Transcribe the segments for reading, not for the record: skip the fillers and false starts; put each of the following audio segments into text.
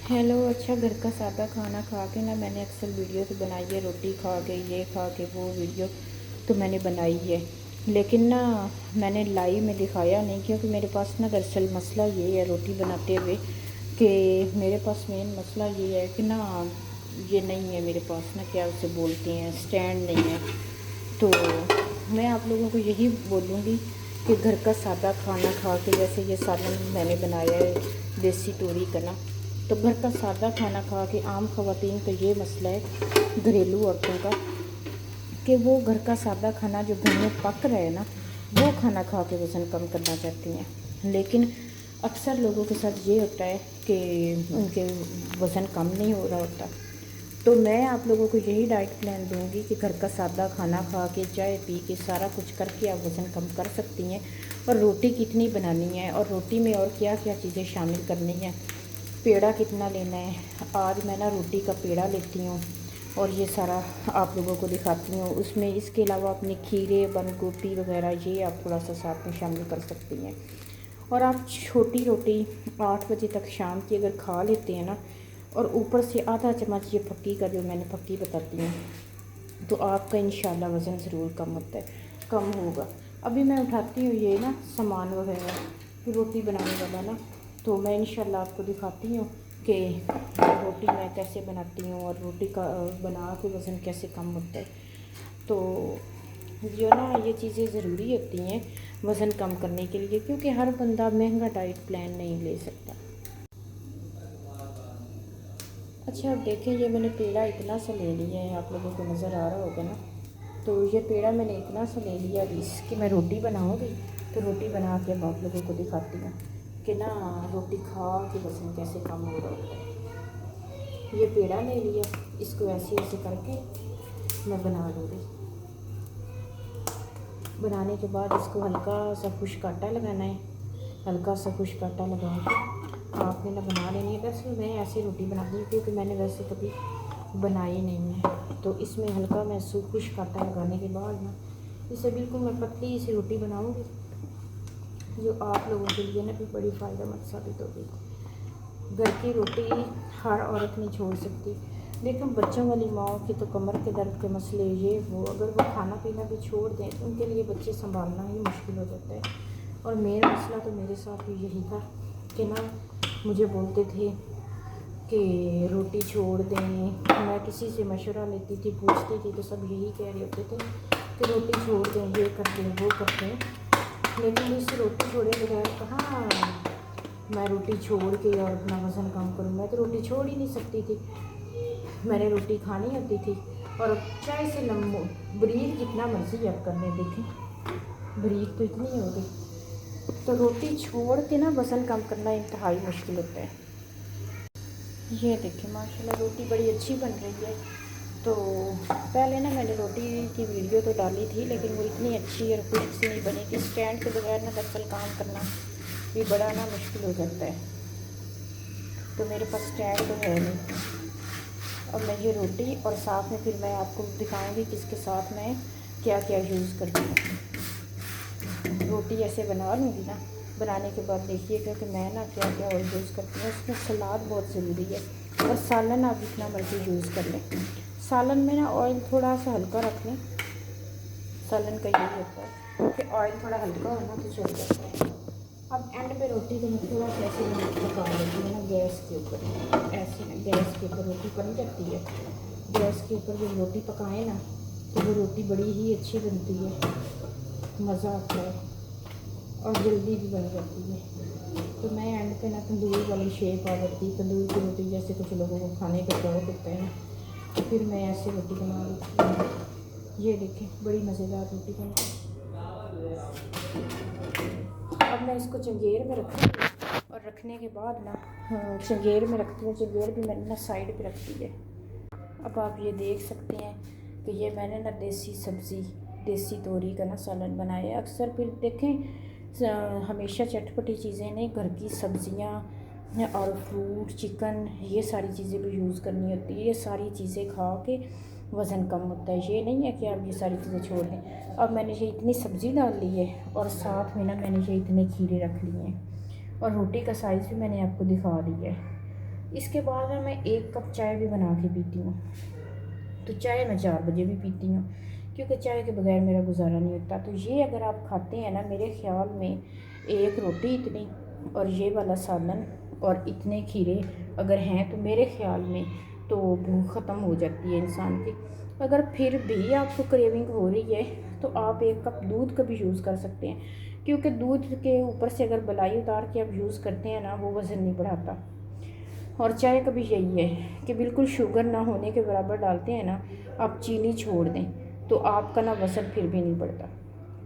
Hello. अच्छा, घर का सादा खाना खा के ना मैंने अक्सर वीडियो तो बनाई है, रोटी खा के, ये खा के, वो वीडियो तो मैंने बनाई है। लेकिन ना मैंने लाइव में दिखाया नहीं, क्योंकि मेरे पास ना दरअसल मसला ये है रोटी बनाते हुए कि मेरे पास मेन मसला ये है कि ना ये नहीं है मेरे पास ना, क्या उसे बोलते हैं, स्टैंड नहीं है। तो मैं आप लोगों को यही बोलूँगी कि घर का सादा खाना खा के, जैसे ये सालन मैंने बनाया है देसी तोरी का ना, तो घर का सादा खाना खा के आम ख़वातीन का ये मसला है घरेलू औरतों का कि वो घर का सादा खाना जो घर में पक रहा है ना, वो खाना खा के वज़न कम करना चाहती हैं। लेकिन अक्सर लोगों के साथ ये होता है कि उनके वज़न कम नहीं हो रहा होता। तो मैं आप लोगों को यही डाइट प्लान दूंगी कि घर का सादा खाना खा के, चाय पी के, सारा कुछ करके आप वज़न कम कर सकती हैं। और रोटी कितनी बनानी है और रोटी में और क्या क्या चीज़ें शामिल करनी है, पेड़ा कितना लेना है। आज मैं ना रोटी का पेड़ा लेती हूँ और ये सारा आप लोगों को दिखाती हूँ। उसमें इसके अलावा अपने खीरे, बंद गोभी वगैरह ये आप थोड़ा सा साथ में शामिल कर सकती हैं। और आप छोटी रोटी 8 बजे तक शाम की अगर खा लेते हैं ना, और ऊपर से आधा चम्मच ये फक्की का जो मैंने फक्की बताती हूँ, तो आपका इंशाल्लाह वज़न ज़रूर कम होता है, कम होगा। अभी मैं उठाती हूँ ये ना सामान वगैरह रोटी बनाने वाला ना, तो मैं इंशाल्लाह आपको दिखाती हूँ कि रोटी मैं कैसे बनाती हूँ और रोटी का बना के वज़न कैसे कम होता है। तो जो ना ये चीज़ें ज़रूरी होती हैं वज़न कम करने के लिए, क्योंकि हर बंदा महंगा डाइट प्लान नहीं ले सकता। अच्छा, अब देखें, ये मैंने पेड़ा इतना सा ले लिया है, आप लोगों को नज़र आ रहा होगा ना। तो ये पेड़ा मैंने इतना सा ले लिया, अभी इसकी मैं रोटी बनाऊँगी। तो रोटी बना के अब आप लोगों को दिखाती हूँ कि ना रोटी खा के वज़न कैसे कम हो रहा होता है। ये पेड़ा ले लिया, इसको ऐसे ऐसे करके मैं बना लूँगी। बनाने के बाद इसको हल्का सा खुश्क आटा लगाना है। हल्का सा खुश्क आटा लगा के आपने ना बना लेनी है। वैसे मैं ऐसी रोटी बनाती हूँ क्योंकि मैंने वैसे कभी बनाई नहीं है। तो इसमें हल्का मैं खुश्क आटा लगाने के बाद ना इसे बिल्कुल मैं पतली सी रोटी बनाऊँगी, जो आप लोगों के लिए ना भी बड़ी फ़ायदेमंद साबित होगी। घर की रोटी हर औरत नहीं छोड़ सकती, लेकिन बच्चों वाली माओ की तो कमर के दर्द के मसले, ये वो, अगर वो खाना पीना भी छोड़ दें तो उनके लिए बच्चे संभालना ही मुश्किल हो जाता है। और मेरा मसला तो मेरे साथ भी यही था कि ना मुझे बोलते थे कि रोटी छोड़ दें। मैं किसी से मशवरा लेती थी, पूछती थी, तो सब यही कह रहे होते थे कि रोटी छोड़ दें, ये कर दें, वो कर दें। लेकिन इस रोटी छोड़े बगैर कहाँ मैं रोटी छोड़ के और अपना वज़न कम करूँ। मैं तो रोटी छोड़ ही नहीं सकती थी, मैंने रोटी खानी होती थी। और चाहे से लम्बो ब्रीक जितना मर्जी आप करने देखें, ब्रीक तो इतनी ही होगी। तो रोटी छोड़ के ना वज़न कम करना इंतहाई मुश्किल होता है। ये देखिए माशाल्लाह रोटी बड़ी अच्छी बन रही है। तो पहले ना मैंने रोटी की वीडियो तो डाली थी, लेकिन वो इतनी अच्छी और खुश्क सी नहीं बनी कि स्टैंड के बगैर ना दरअसल काम करना भी बड़ा ना मुश्किल हो जाता है। तो मेरे पास स्टैंड तो है नहीं। अब मैं ये रोटी और साथ में फिर मैं आपको दिखाऊंगी कि इसके साथ मैं क्या क्या यूज़ करती हूँ। रोटी ऐसे बना लूँगी ना, बनाने के बाद देखिए क्योंकि मैं ना क्या क्या ऑयल यूज़ करती हूँ। उसमें सलाद बहुत ज़रूरी है, और सालन आप जितना मर्ज़ी यूज़ कर लें। सालन में ना ऑयल थोड़ा सा हल्का रख लें। सालन का यही होता है कि ऑयल थोड़ा हल्का होना तो चल जाता है। अब एंड पे रोटी को मैं थोड़ा सा ऐसे पका लेती हूँ ना गैस के ऊपर, ऐसे ना गैस के ऊपर रोटी बन जाती है। गैस के ऊपर जब रोटी पकाएं ना, तो वो रोटी बड़ी ही अच्छी बनती है, मज़ा आता है और जल्दी भी बन जाती है। तो मैं एंड पे ना तंदूर वाली शेप आ जाती है, तंदूर की रोटी जैसे कुछ लोगों को खाने का शौक होता है ना, तो फिर मैं ऐसे रोटी बना लेती हूँ। ये देखें बड़ी मज़ेदार रोटी बनती है। अब मैं इसको चंगेर में रखूँगी, और रखने के बाद ना चंगेर में रखती हूँ। चंगेर भी मैंने ना साइड पे रख दी है। अब आप ये देख सकते हैं कि ये मैंने ना देसी सब्ज़ी, देसी तोरी का ना सालन बनाया है। अक्सर फिर देखें हमेशा चटपटी चीज़ें नहीं, घर की सब्ज़ियाँ और फ्रूट, चिकन, ये सारी चीज़ें भी यूज़ करनी होती है। ये सारी चीज़ें खा के वज़न कम होता है। ये नहीं है कि आप ये सारी चीज़ें छोड़ दें। अब मैंने ये इतनी सब्ज़ी डाल ली है, और साथ में ना मैंने ये इतने खीरे रख लिए हैं, और रोटी का साइज़ भी मैंने आपको दिखा दिया है। इसके बाद ना मैं 1 कप चाय भी बना के पीती हूँ। तो चाय मैं 4 बजे भी पीती हूँ, क्योंकि चाय के बगैर मेरा गुजारा नहीं होता। तो ये अगर आप खाते हैं ना, मेरे ख़्याल में एक रोटी इतनी और ये वाला सालन और इतने खीरे अगर हैं, तो मेरे ख़्याल में तो भूख ख़त्म हो जाती है इंसान की। अगर फिर भी आपको क्रेविंग हो रही है तो आप 1 कप दूध का भी यूज़ कर सकते हैं, क्योंकि दूध के ऊपर से अगर मलाई उतार के आप यूज़ करते हैं ना, वो वज़न नहीं बढ़ाता। और चाय का भी यही है कि बिल्कुल शुगर ना होने के बराबर डालते हैं ना, आप चीनी छोड़ दें तो आपका ना वज़न फिर भी नहीं बढ़ता।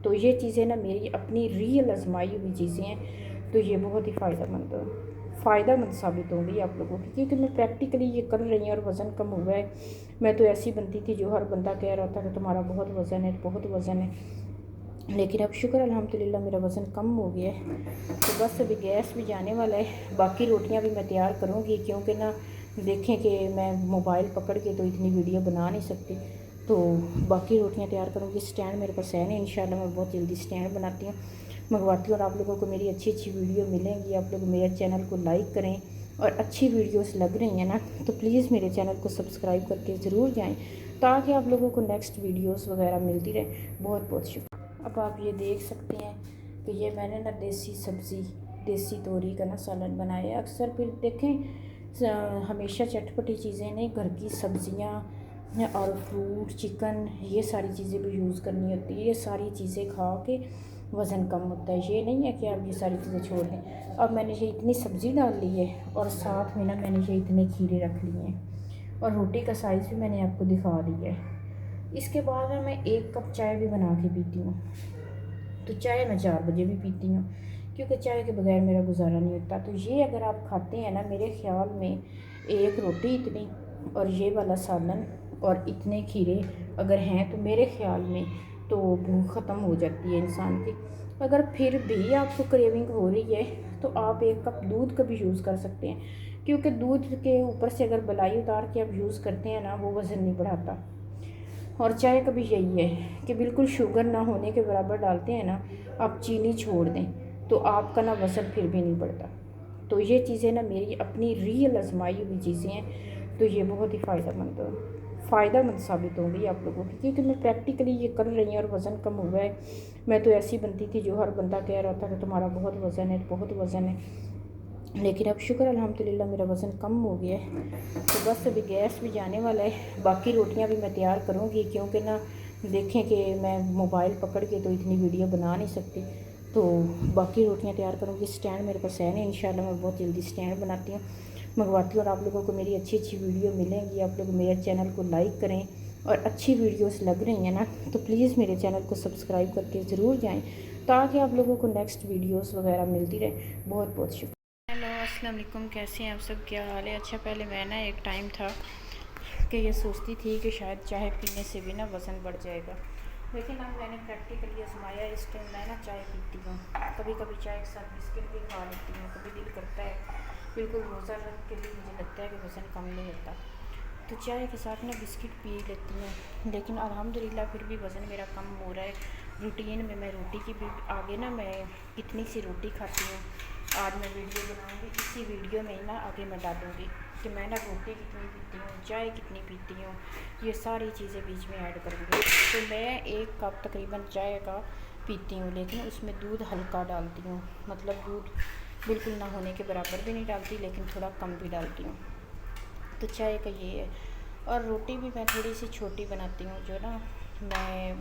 तो ये चीज़ें ना मेरी अपनी रियल आजमाई हुई चीज़ें हैं, तो ये बहुत ही फ़ायदेमंद साबित होंगी आप लोगों की, क्योंकि मैं प्रैक्टिकली ये कर रही हूँ और वज़न कम हुआ है। मैं तो ऐसी बनती थी जो हर बंदा कह रहा था कि तुम्हारा बहुत वज़न है, बहुत वज़न है, लेकिन अब शुक्र अल्हम्दुलिल्लाह मेरा वज़न कम हो गया है। तो बस अभी गैस भी जाने वाला है, बाकी रोटियां भी मैं तैयार करूँगी, क्योंकि ना देखें कि मैं मोबाइल पकड़ के तो इतनी वीडियो बना नहीं सकती। तो बाकी रोटियां तैयार करूँगी। स्टैंड मेरे पास है नहीं, इंशाल्लाह मैं बहुत जल्दी स्टैंड बनाती हूँ, मंगवाती हूँ, और आप लोगों को मेरी अच्छी अच्छी वीडियो मिलेंगी। आप लोग मेरे चैनल को लाइक करें, और अच्छी वीडियोस लग रही हैं ना तो प्लीज़ मेरे चैनल को सब्सक्राइब करके ज़रूर जाएं, ताकि आप लोगों को नेक्स्ट वीडियोस वगैरह मिलती रहे। बहुत बहुत शुक्रिया। अब आप ये देख सकते हैं कि ये मैंने ना देसी सब्ज़ी, देसी तोरी का ना सालन बनाया है। अक्सर फिर देखें हमेशा चटपटी चीज़ें नहीं, घर की सब्ज़ियाँ और फ्रूट, चिकन, ये सारी चीज़ें भी यूज़ करनी होती है। ये सारी चीज़ें खा के वज़न कम होता है। ये नहीं है कि आप ये सारी चीज़ें छोड़ दें। अब मैंने ये इतनी सब्ज़ी डाल ली है, और साथ में ना मैंने ये इतने खीरे रख लिए हैं, और रोटी का साइज़ भी मैंने आपको दिखा दिया है। इसके बाद ना मैं 1 कप चाय भी बना के पीती हूँ। तो चाय मैं 4 बजे भी पीती हूँ, क्योंकि चाय के बगैर मेरा गुजारा नहीं होता। तो ये अगर आप खाते हैं ना, मेरे ख़्याल में एक रोटी इतनी और ये वाला सालन और इतने खीरे अगर हैं, तो मेरे ख़्याल में तो भूख ख़त्म हो जाती है इंसान की। अगर फिर भी आपको क्रेविंग हो रही है तो आप 1 कप दूध का भी यूज़ कर सकते हैं, क्योंकि दूध के ऊपर से अगर मलाई उतार के आप यूज़ करते हैं ना, वो वज़न नहीं बढ़ाता। और चाय का भी यही है कि बिल्कुल शुगर ना होने के बराबर डालते हैं ना, आप चीनी छोड़ दें तो आपका ना वज़न फिर भी नहीं बढ़ता। तो ये चीज़ें ना मेरी अपनी रियल आजमाई हुई चीज़ें हैं, तो ये बहुत ही फ़ायदेमंद साबित होंगी आप लोगों की, क्योंकि मैं प्रैक्टिकली ये कर रही हूँ और वज़न कम हुआ है। मैं तो ऐसी बनती थी जो हर बंदा कह रहा था कि तुम्हारा बहुत वज़न है, बहुत वज़न है, लेकिन अब शुक्र अल्हम्दुलिल्लाह मेरा वज़न कम हो गया है। तो बस अभी गैस भी जाने वाला है, बाकी रोटियां भी मैं तैयार करूँगी, क्योंकि ना देखें कि मैं मोबाइल पकड़ के तो इतनी वीडियो बना नहीं सकती। तो बाकी रोटियां तैयार करूँगी। स्टैंड मेरे पास है नहीं, इंशाल्लाह मैं बहुत जल्दी स्टैंड बनाती हूँ, मंगवाती हूँ, और आप लोगों को मेरी अच्छी अच्छी वीडियो मिलेंगी। आप लोग मेरे चैनल को लाइक करें, और अच्छी वीडियोस लग रही हैं ना तो प्लीज़ मेरे चैनल को सब्सक्राइब करके ज़रूर जाएँ, ताकि आप लोगों को नेक्स्ट वीडियोस वगैरह मिलती रहे। बहुत बहुत शुक्रिया। हेलो अस्सलाम वालेकुम, कैसे हैं आप सब, क्या हाल है? अच्छा, पहले मैं ना एक टाइम था कि ये सोचती थी कि शायद चाय पीने से भी ना वज़न बढ़ जाएगा, लेकिन अब मैंने प्रैक्टिकली आजमाया। इस टाइम मैं ना चाय पीती हूँ, कभी कभी चाय के साथ बिस्किट भी खा लेती हूँ, कभी दिल करता है बिल्कुल रोज़ा रख के भी मुझे लगता है कि वज़न कम नहीं होता, तो चाय के साथ ना बिस्किट पी लेती हूँ। लेकिन अल्हम्दुलिल्लाह फिर भी वज़न मेरा कम हो रहा है। रूटीन में मैं रोटी की भी आगे ना मैं कितनी सी रोटी खाती हूँ, आज मैं वीडियो बनाऊँगी, इसी वीडियो में ना आगे मैं डालूँगी कि मैं ना रोटी कितनी पीती हूँ, चाय कितनी पीती हूँ, ये सारी चीज़ें बीच में ऐड करूँगी। तो मैं 1 कप तकरीबन चाय का पीती हूँ, लेकिन उसमें दूध हल्का डालती हूँ, मतलब दूध बिल्कुल ना होने के बराबर भी नहीं डालती, लेकिन थोड़ा कम भी डालती हूँ। तो चाय का ये है। और रोटी भी मैं थोड़ी सी छोटी बनाती हूँ, जो ना मैं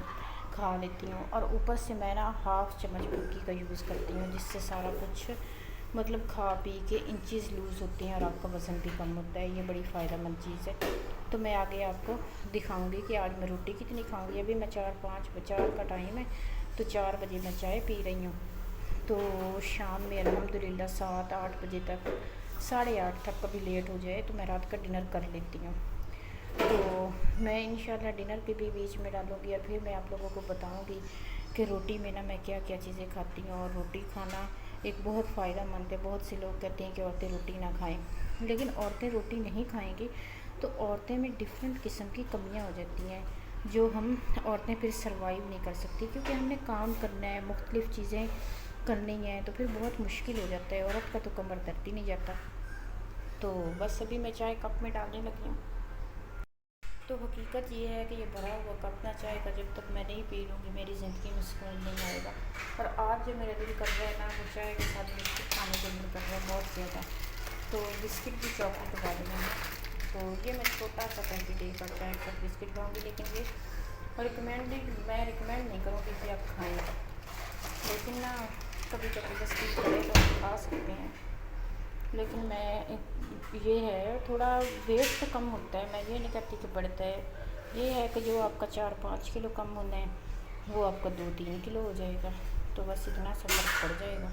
खा लेती हूँ, और ऊपर से मैं ना हाफ़ चम्मच भुक्की का यूज़ करती हूँ, जिससे सारा कुछ मतलब खा पी के इंचज़ लूज़ होते हैं और आपका वज़न भी कम होता है। ये बड़ी फ़ायदेमंद चीज़ है। तो मैं आगे आपको दिखाऊंगी कि आज मैं रोटी कितनी खाऊंगी। अभी मैं 4 का टाइम है, तो 4 बजे मैं चाय पी रही हूँ। तो शाम में अल्हम्दुलिल्लाह 7-8 बजे तक, 8:30 तक कभी लेट हो जाए तो मैं रात का डिनर कर लेती हूँ। तो मैं इंशाल्लाह डिनर के भी बीच में डालूँगी, और फिर मैं आप लोगों को बताऊँगी कि रोटी में ना मैं क्या क्या चीज़ें खाती हूँ। और रोटी खाना एक बहुत फ़ायदेमंद है। बहुत से लोग कहते हैं कि औरतें रोटी ना खाएं, लेकिन औरतें रोटी नहीं खाएंगी तो औरतें में डिफरेंट किस्म की कमियाँ हो जाती हैं, जो हम औरतें फिर सर्वाइव नहीं कर सकती, क्योंकि हमने काम करना है, मुख्तलिफ़ चीज़ें करनी हैं, तो फिर बहुत मुश्किल हो जाता है। औरत का तो कमर दर्द ही नहीं जाता। तो बस अभी मैं चाय कप में डालने लगी हूँ। तो हकीकत ये है कि ये भरा हुआ कप ना चाय का जब तक मैं नहीं पी लूँगी मेरी ज़िंदगी में सुकून नहीं आएगा। और आज जो मेरा दिल कर रहा है ना वो चाय के साथ बिस्किट खाने का दिल कर रहा है बहुत ज़्यादा। तो बिस्किट की चॉकलेट डाली मैंने। तो ये मैं छोटा सा पैकेट एक और चाय का बिस्किट खाऊँगी, लेकिन ये मैं रिकमेंड नहीं करूँगी कि आप खाएँ, लेकिन ना कभी कभी बिस्किट पड़े तो खा सकते हैं। लेकिन मैं ये है थोड़ा वेट तो कम होता है, मैं ये नहीं कहती कि बढ़ता है। ये है कि जो आपका 4-5 किलो कम होना है वो आपका 2-3 किलो हो जाएगा, तो बस इतना सा फर्क पड़ जाएगा।